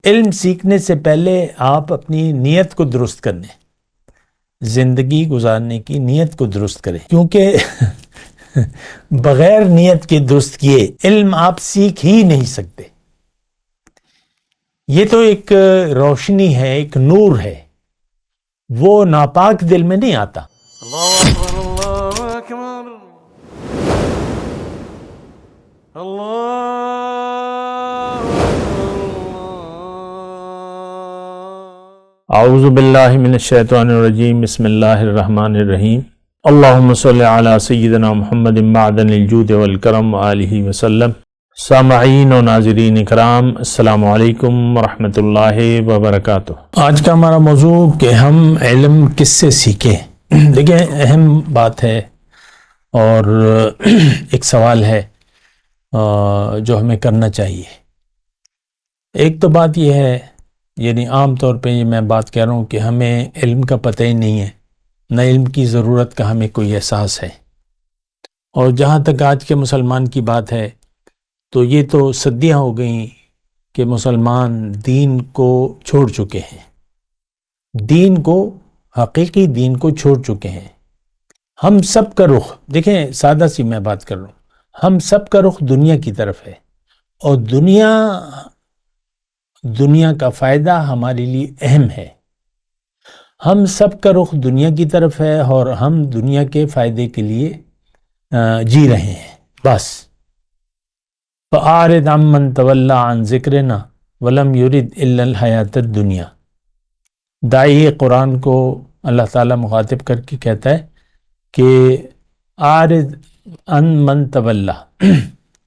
علم سیکھنے سے پہلے آپ اپنی نیت کو درست کر لیں، زندگی گزارنے کی نیت کو درست کریں، کیونکہ بغیر نیت کے درست کیے علم آپ سیکھ ہی نہیں سکتے۔ یہ تو ایک روشنی ہے، ایک نور ہے، وہ ناپاک دل میں نہیں آتا۔ اللہ اکبر اللہ اکبر اللہ اعوذ باللہ من الشیطان الرجیم، بسم اللہ الرحمن الرحیم۔ اللہم صلی علی سیدنا محمد معدن الجود والکرم وآلہ وسلم۔ سامعین و ناظرین اکرام، السلام علیکم ورحمۃ اللہ وبرکاتہ۔ آج کا ہمارا موضوع کہ ہم علم کس سے سیکھیں۔ دیکھیں، اہم بات ہے اور ایک سوال ہے جو ہمیں کرنا چاہیے۔ ایک تو بات یہ ہے، یعنی عام طور پہ یہ میں بات کہہ رہا ہوں کہ ہمیں علم کا پتہ ہی نہیں ہے، نہ علم کی ضرورت کا ہمیں کوئی احساس ہے۔ اور جہاں تک آج کے مسلمان کی بات ہے تو یہ تو صدیاں ہو گئیں کہ مسلمان دین کو چھوڑ چکے ہیں، دین کو، حقیقی دین کو چھوڑ چکے ہیں۔ ہم سب کا رخ، دیکھیں سادہ سی میں بات کر رہا ہوں، ہم سب کا رخ دنیا کی طرف ہے، اور دنیا کا فائدہ ہمارے لیے اہم ہے۔ ہم سب کا رخ دنیا کی طرف ہے اور ہم دنیا کے فائدے کے لیے جی رہے ہیں، بس۔ فَأَعْرِضْ عَمَّنْ تَوَلَّىٰ عَنْ ذِكْرِنَا وَلَمْ يُرِدْ إِلَّا الْحَيَاةَ الدُّنْيَا۔ داعی قرآن کو اللہ تعالیٰ مخاطب کر کے کہتا ہے کہ اعرض عن من تولیٰ،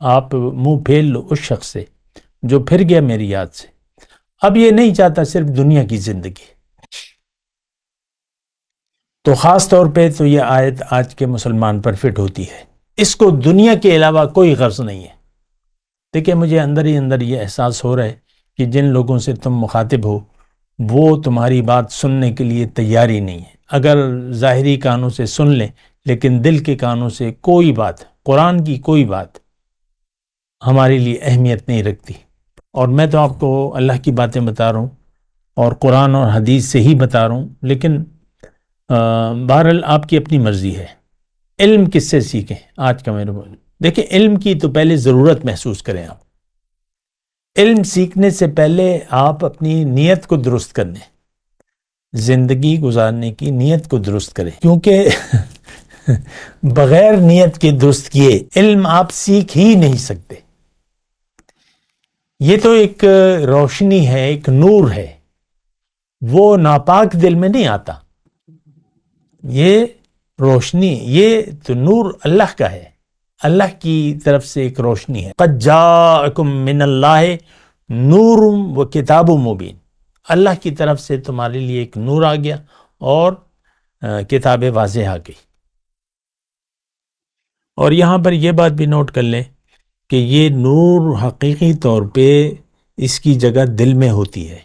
آپ منہ پھیر لو اس شخص سے جو پھر گیا میری یاد سے، اب یہ نہیں چاہتا صرف دنیا کی زندگی۔ تو خاص طور پہ تو یہ آیت آج کے مسلمان پر فٹ ہوتی ہے، اس کو دنیا کے علاوہ کوئی غرض نہیں ہے۔ دیکھیں، مجھے اندر ہی اندر یہ احساس ہو رہا ہے کہ جن لوگوں سے تم مخاطب ہو وہ تمہاری بات سننے کے لیے تیار ہی نہیں ہے۔ اگر ظاہری کانوں سے سن لیں لیکن دل کے کانوں سے کوئی بات، قرآن کی کوئی بات ہمارے لیے اہمیت نہیں رکھتی۔ اور میں تو آپ کو اللہ کی باتیں بتا رہا ہوں اور قرآن اور حدیث سے ہی بتا رہا ہوں، لیکن بہرحال آپ کی اپنی مرضی ہے۔ علم کس سے سیکھیں؟ آج کا میرا موضوع، دیکھیں، علم کی تو پہلے ضرورت محسوس کریں آپ۔ علم سیکھنے سے پہلے آپ اپنی نیت کو درست کر لیں، زندگی گزارنے کی نیت کو درست کریں، کیونکہ بغیر نیت کے درست کیے علم آپ سیکھ ہی نہیں سکتے۔ یہ تو ایک روشنی ہے، ایک نور ہے، وہ ناپاک دل میں نہیں آتا۔ یہ روشنی، یہ تو نور اللہ کا ہے، اللہ کی طرف سے ایک روشنی ہے۔ قد جاءکم من اللہ نور و کتاب مبین، اللہ کی طرف سے تمہارے لیے ایک نور آ گیا اور کتاب واضح آ گئی۔ اور یہاں پر یہ بات بھی نوٹ کر لیں کہ یہ نور حقیقی طور پہ اس کی جگہ دل میں ہوتی ہے۔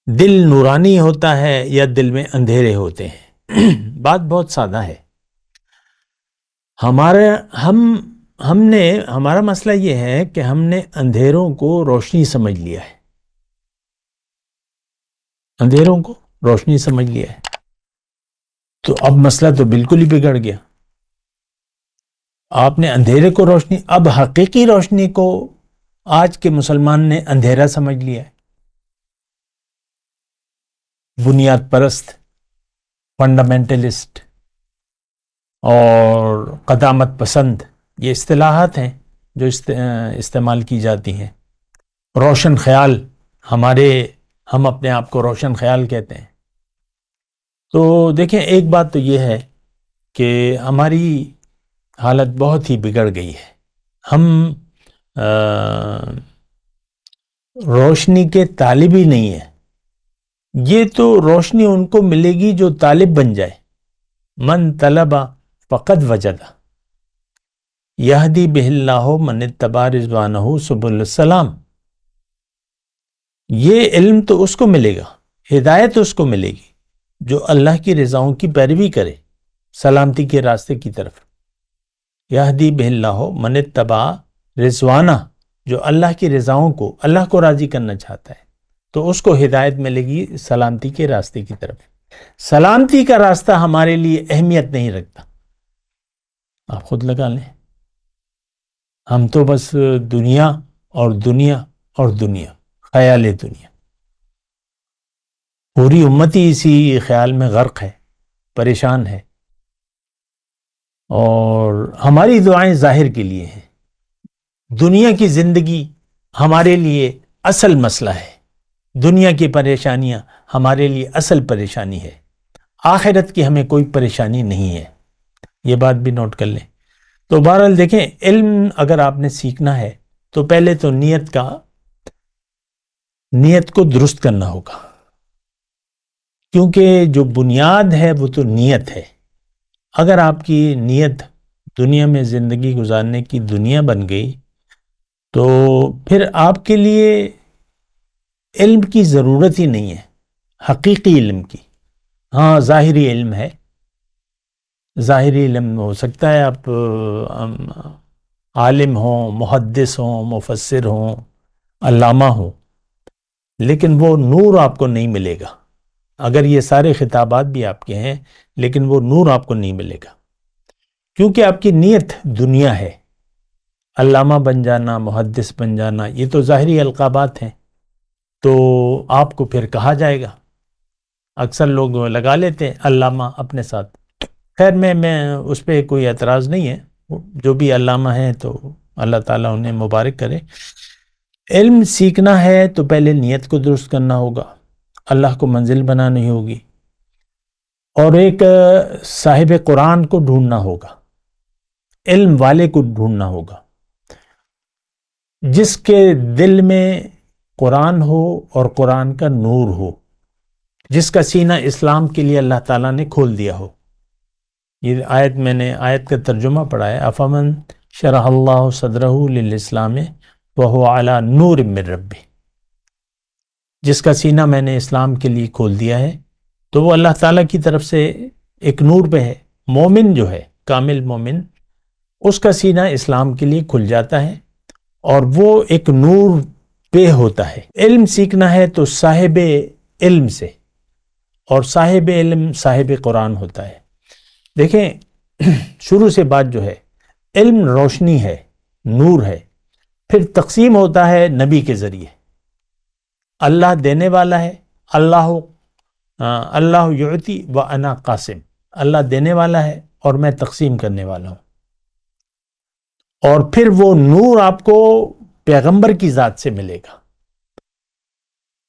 دل نورانی ہوتا ہے یا دل میں اندھیرے ہوتے ہیں؟ بات بہت سادہ ہے۔ ہمارا مسئلہ یہ ہے کہ ہم نے اندھیروں کو روشنی سمجھ لیا ہے، اندھیروں کو روشنی سمجھ لیا ہے، تو اب مسئلہ تو بالکل ہی بگڑ گیا۔ آپ نے اندھیرے کو روشنی، اب حقیقی روشنی کو آج کے مسلمان نے اندھیرا سمجھ لیا ہے۔ بنیاد پرست، فنڈامنٹلسٹ اور قدامت پسند، یہ اصطلاحات ہیں جو استعمال کی جاتی ہیں۔ روشن خیال، ہم اپنے آپ کو روشن خیال کہتے ہیں۔ تو دیکھیں، ایک بات تو یہ ہے کہ ہماری حالت بہت ہی بگڑ گئی ہے۔ ہم روشنی کے طالب ہی نہیں ہیں۔ یہ تو روشنی ان کو ملے گی جو طالب بن جائے۔ من طلب فقد وجد، یہدی بہ اللہ من اتبع رضوانہ سبل السلام۔ یہ علم تو اس کو ملے گا، ہدایت اس کو ملے گی جو اللہ کی رضاؤں کی پیروی کرے، سلامتی کے راستے کی طرف۔ یہدی بہ اللہ من اتبع رضوانہ جو اللہ کی رضاؤں کو، اللہ کو راضی کرنا چاہتا ہے، تو اس کو ہدایت ملے گی سلامتی کے راستے کی طرف۔ سلامتی کا راستہ ہمارے لیے اہمیت نہیں رکھتا، آپ خود لگا لیں۔ ہم تو بس دنیا اور دنیا اور دنیا، خیال دنیا، پوری امتی اسی خیال میں غرق ہے، پریشان ہے، اور ہماری دعائیں ظاہر کے لیے ہیں۔ دنیا کی زندگی ہمارے لیے اصل مسئلہ ہے، دنیا کی پریشانیاں ہمارے لیے اصل پریشانی ہے، آخرت کی ہمیں کوئی پریشانی نہیں ہے، یہ بات بھی نوٹ کر لیں۔ تو بہرحال دیکھیں، علم اگر آپ نے سیکھنا ہے تو پہلے تو نیت کو درست کرنا ہوگا، کیونکہ جو بنیاد ہے وہ تو نیت ہے۔ اگر آپ کی نیت دنیا میں زندگی گزارنے کی دنیا بن گئی تو پھر آپ کے لیے علم کی ضرورت ہی نہیں ہے، حقیقی علم کی۔ ہاں، ظاہری علم ہے، ظاہری علم ہو سکتا ہے آپ عالم ہوں، محدث ہوں، مفسر ہوں، علامہ ہوں، لیکن وہ نور آپ کو نہیں ملے گا۔ اگر یہ سارے خطابات بھی آپ کے ہیں لیکن وہ نور آپ کو نہیں ملے گا، کیونکہ آپ کی نیت دنیا ہے۔ علامہ بن جانا، محدث بن جانا، یہ تو ظاہری القابات ہیں، تو آپ کو پھر کہا جائے گا۔ اکثر لوگ لگا لیتے ہیں علامہ اپنے ساتھ، خیر میں اس پہ کوئی اعتراض نہیں ہے، جو بھی علامہ ہیں تو اللہ تعالیٰ انہیں مبارک کرے۔ علم سیکھنا ہے تو پہلے نیت کو درست کرنا ہوگا، اللہ کو منزل بنانی ہوگی، اور ایک صاحب قرآن کو ڈھونڈنا ہوگا، علم والے کو ڈھونڈنا ہوگا، جس کے دل میں قرآن ہو اور قرآن کا نور ہو، جس کا سینہ اسلام کے لیے اللہ تعالیٰ نے کھول دیا ہو۔ یہ میں نے آیت کا ترجمہ پڑھا ہے، افمن شرح اللہ صدرہ للاسلام وہو علی نور من ربہ، جس کا سینہ میں نے اسلام کے لیے کھول دیا ہے تو وہ اللہ تعالیٰ کی طرف سے ایک نور پہ ہے۔ مومن جو ہے، کامل مومن، اس کا سینہ اسلام کے لیے کھل جاتا ہے اور وہ ایک نور پہ ہوتا ہے۔ علم سیکھنا ہے تو صاحب علم سے، اور صاحب علم صاحب قرآن ہوتا ہے۔ دیکھیں، شروع سے بات جو ہے، علم روشنی ہے، نور ہے، پھر تقسیم ہوتا ہے نبی کے ذریعے۔ اللہ دینے والا ہے، اللہ یعطی و انا قاسم، اللہ دینے والا ہے اور میں تقسیم کرنے والا ہوں۔ اور پھر وہ نور آپ کو پیغمبر کی ذات سے ملے گا،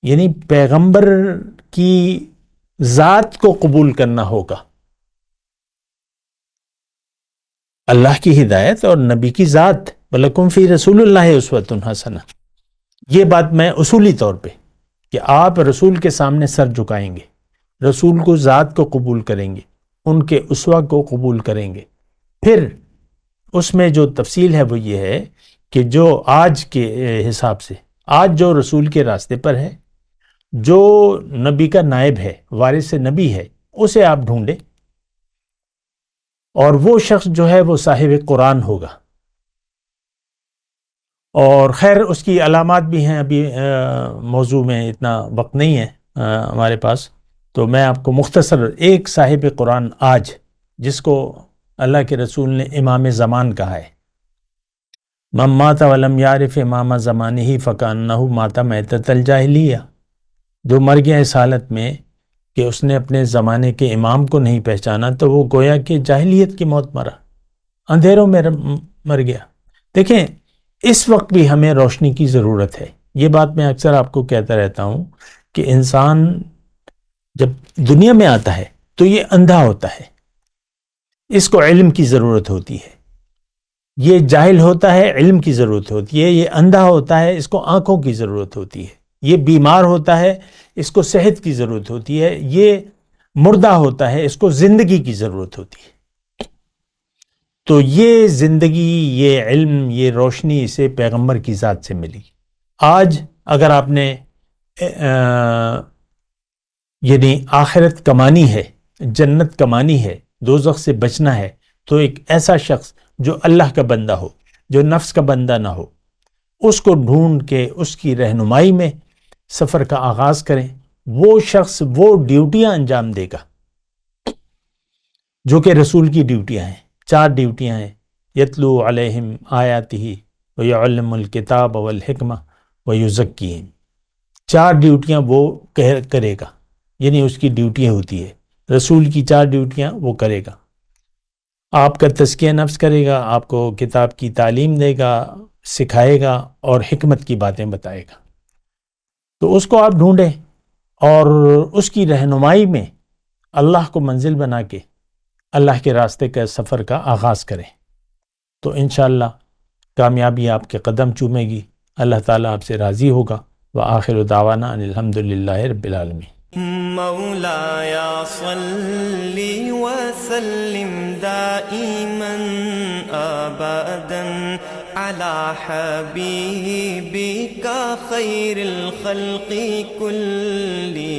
یعنی پیغمبر کی ذات کو قبول کرنا ہوگا، اللہ کی ہدایت اور نبی کی ذات۔ وَلَكُمْ فِي رَسُولِ اللَّهِ أُسْوَةٌ حَسَنَةٌ، یہ بات میں اصولی طور پہ کہ آپ رسول کے سامنے سر جھکائیں گے، رسول کو ذات کو قبول کریں گے، ان کے اسوہ کو قبول کریں گے۔ پھر اس میں جو تفصیل ہے وہ یہ ہے کہ جو آج کے حساب سے، آج جو رسول کے راستے پر ہے، جو نبی کا نائب ہے، وارث نبی ہے، اسے آپ ڈھونڈیں، اور وہ شخص جو ہے وہ صاحب قرآن ہوگا۔ اور خیر اس کی علامات بھی ہیں، ابھی موضوع میں اتنا وقت نہیں ہے ہمارے پاس، تو میں آپ کو مختصر ایک صاحب قرآن آج، جس کو اللہ کے رسول نے امام زمان کہا ہے، من مات ولم یعرف امام زمانہ فکانہ مات میتۃ الجاہلیہ، جو مر گیا اس حالت میں کہ اس نے اپنے زمانے کے امام کو نہیں پہچانا تو وہ گویا کہ جاہلیت کی موت مرا، اندھیروں میں مر گیا۔ دیکھیں، اس وقت بھی ہمیں روشنی کی ضرورت ہے۔ یہ بات میں اکثر آپ کو کہتا رہتا ہوں کہ انسان جب دنیا میں آتا ہے تو یہ اندھا ہوتا ہے، اس کو علم کی ضرورت ہوتی ہے۔ یہ جاہل ہوتا ہے، علم کی ضرورت ہوتی ہے۔ یہ اندھا ہوتا ہے، اس کو آنکھوں کی ضرورت ہوتی ہے۔ یہ بیمار ہوتا ہے، اس کو صحت کی ضرورت ہوتی ہے۔ یہ مردہ ہوتا ہے، اس کو زندگی کی ضرورت ہوتی ہے۔ تو یہ زندگی، یہ علم، یہ روشنی اسے پیغمبر کی ذات سے ملی۔ آج اگر آپ نے یعنی آخرت کمانی ہے، جنت کمانی ہے، دوزخ سے بچنا ہے، تو ایک ایسا شخص جو اللہ کا بندہ ہو، جو نفس کا بندہ نہ ہو، اس کو ڈھونڈ کے اس کی رہنمائی میں سفر کا آغاز کریں۔ وہ شخص وہ ڈیوٹیاں انجام دے گا جو کہ رسول کی ڈیوٹیاں ہیں۔ 4 ڈیوٹیاں ہیں، یتلو علیہم آیاتہ ویعلم الکتاب والحکمہ ویزکیہم۔ 4 ڈیوٹیاں وہ کرے گا، یعنی اس کی ڈیوٹی ہوتی ہے، رسول کی 4 ڈیوٹیاں وہ کرے گا۔ آپ کا تزکیہ نفس کرے گا، آپ کو کتاب کی تعلیم دے گا، سکھائے گا اور حکمت کی باتیں بتائے گا۔ تو اس کو آپ ڈھونڈیں اور اس کی رہنمائی میں اللہ کو منزل بنا کے اللہ کے راستے کا سفر کا آغاز کریں، تو انشاءاللہ کامیابی آپ کے قدم چومے گی، اللہ تعالیٰ آپ سے راضی ہوگا۔ وآخر دعوانا ان الحمدللہ رب العالمین۔ مولاي صل وسلم دائما أبدا على حبيبك خير الخلق كلهم